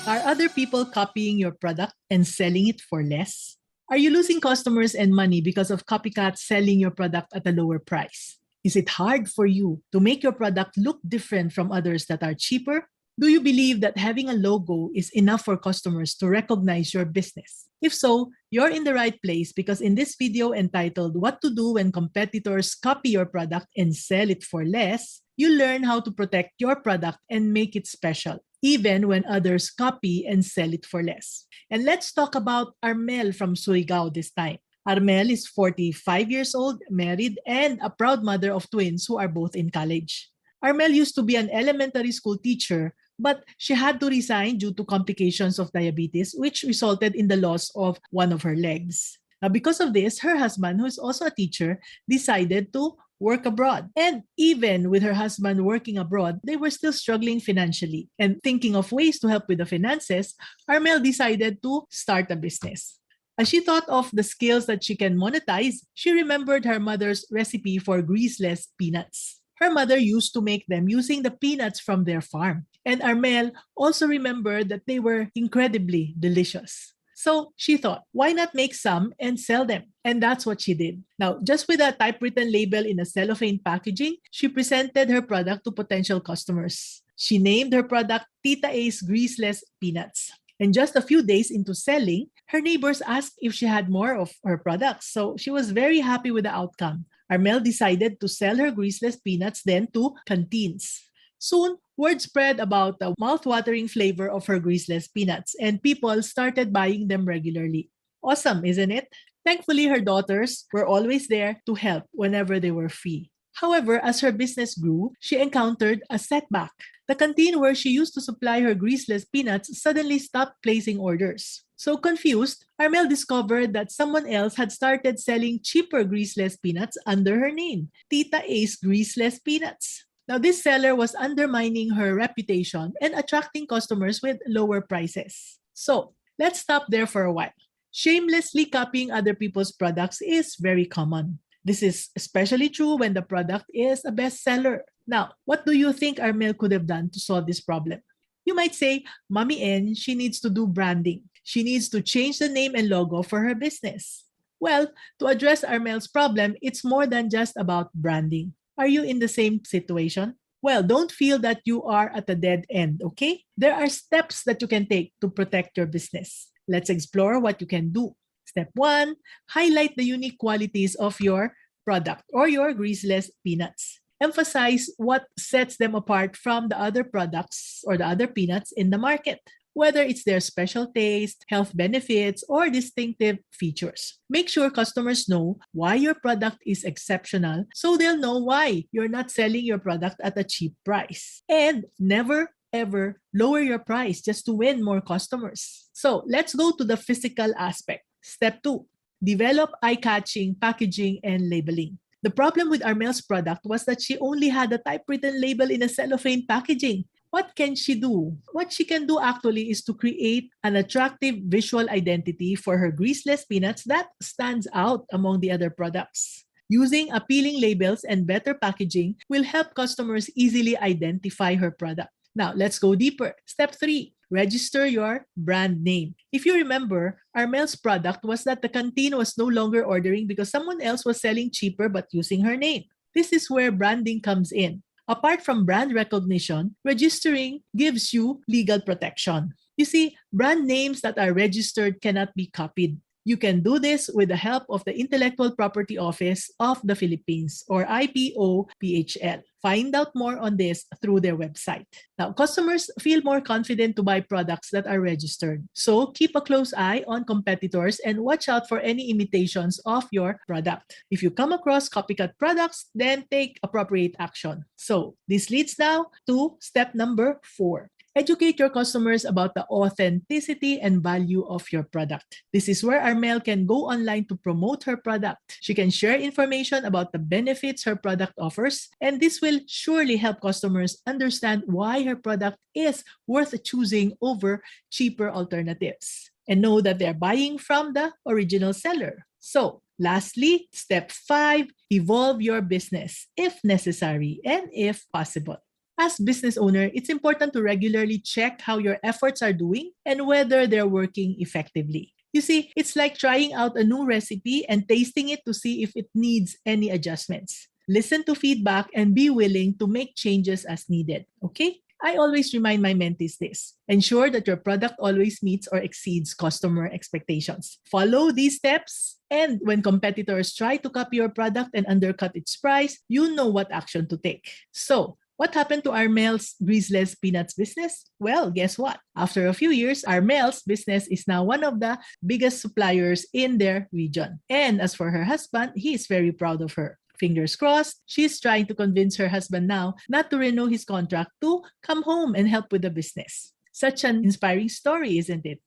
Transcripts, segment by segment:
Are other people copying your product and selling it for less? Are you losing customers and money because of copycats selling your product at a lower price? Is it hard for you to make your product look different from others that are cheaper? Do you believe that having a logo is enough for customers to recognize your business? If so, you're in the right place because in this video entitled What to Do When Competitors Copy Your Product and Sell It for Less, you learn how to protect your product and make it special, even when others copy and sell it for less. And let's talk about Armel from Surigao this time. Armel is 45 years old, married, and a proud mother of twins who are both in college. Armel used to be an elementary school teacher, but she had to resign due to complications of diabetes, which resulted in the loss of one of her legs. Now, because of this, her husband, who is also a teacher, decided to work abroad. And even with her husband working abroad, they were still struggling financially. And thinking of ways to help with the finances, Armel decided to start a business. As she thought of the skills that she can monetize, she remembered her mother's recipe for greaseless peanuts. Her mother used to make them using the peanuts from their farm. And Armel also remembered that they were incredibly delicious. So she thought, why not make some and sell them? And that's what she did. Now, just with a typewritten label in a cellophane packaging, she presented her product to potential customers. She named her product Tita A's Greaseless Peanuts. And just a few days into selling, her neighbors asked if she had more of her products. So she was very happy with the outcome. Armel decided to sell her greaseless peanuts then to canteens. Soon, word spread about the mouth-watering flavor of her greaseless peanuts, and people started buying them regularly. Awesome, isn't it? Thankfully, her daughters were always there to help whenever they were free. However, as her business grew, she encountered a setback. The canteen where she used to supply her greaseless peanuts suddenly stopped placing orders. So confused, Armel discovered that someone else had started selling cheaper greaseless peanuts under her name, Tita A's Greaseless Peanuts. Now, this seller was undermining her reputation and attracting customers with lower prices. So, let's stop there for a while. Shamelessly copying other people's products is very common. This is especially true when the product is a bestseller. Now, what do you think Armel could have done to solve this problem? You might say, Mommy N, she needs to do branding. She needs to change the name and logo for her business. Well, to address Armel's problem, it's more than just about branding. Are you in the same situation? Well, don't feel that you are at a dead end, okay? There are steps that you can take to protect your business. Let's explore what you can do. Step 1, highlight the unique qualities of your product or your greaseless peanuts. Emphasize what sets them apart from the other products or the other peanuts in the market, whether it's their special taste, health benefits, or distinctive features. Make sure customers know why your product is exceptional so they'll know why you're not selling your product at a cheap price. And never ever lower your price just to win more customers. So let's go to the physical aspect. Step 2, develop eye-catching packaging and labeling. The problem with Armel's product was that she only had a typewritten label in a cellophane packaging. What can she do? What she can do actually is to create an attractive visual identity for her greaseless peanuts that stands out among the other products. Using appealing labels and better packaging will help customers easily identify her product. Now, let's go deeper. Step 3, register your brand name. If you remember, Armel's product was that the canteen was no longer ordering because someone else was selling cheaper but using her name. This is where branding comes in. Apart from brand recognition, registering gives you legal protection. You see, brand names that are registered cannot be copied. You can do this with the help of the Intellectual Property Office of the Philippines or IPO-PHL. Find out more on this through their website. Now, customers feel more confident to buy products that are registered. So keep a close eye on competitors and watch out for any imitations of your product. If you come across copycat products, then take appropriate action. So this leads now to step number 4. Educate your customers about the authenticity and value of your product. This is where Armel can go online to promote her product. She can share information about the benefits her product offers, and this will surely help customers understand why her product is worth choosing over cheaper alternatives and know that they're buying from the original seller. So, lastly, step 5, evolve your business if necessary and if possible. As business owner, it's important to regularly check how your efforts are doing and whether they're working effectively. You see, it's like trying out a new recipe and tasting it to see if it needs any adjustments. Listen to feedback and be willing to make changes as needed, okay? I always remind my mentees this. Ensure that your product always meets or exceeds customer expectations. Follow these steps, and when competitors try to copy your product and undercut its price, you know what action to take. So, what happened to Armel's Greaseless Peanuts business? Well, guess what? After a few years, Armel's business is now one of the biggest suppliers in their region. And as for her husband, he is very proud of her. Fingers crossed, she's trying to convince her husband now not to renew his contract to come home and help with the business. Such an inspiring story, isn't it?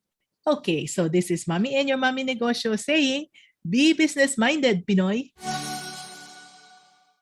Okay, so this is Mommy and your Mommy Negosyo saying, be business-minded, Pinoy!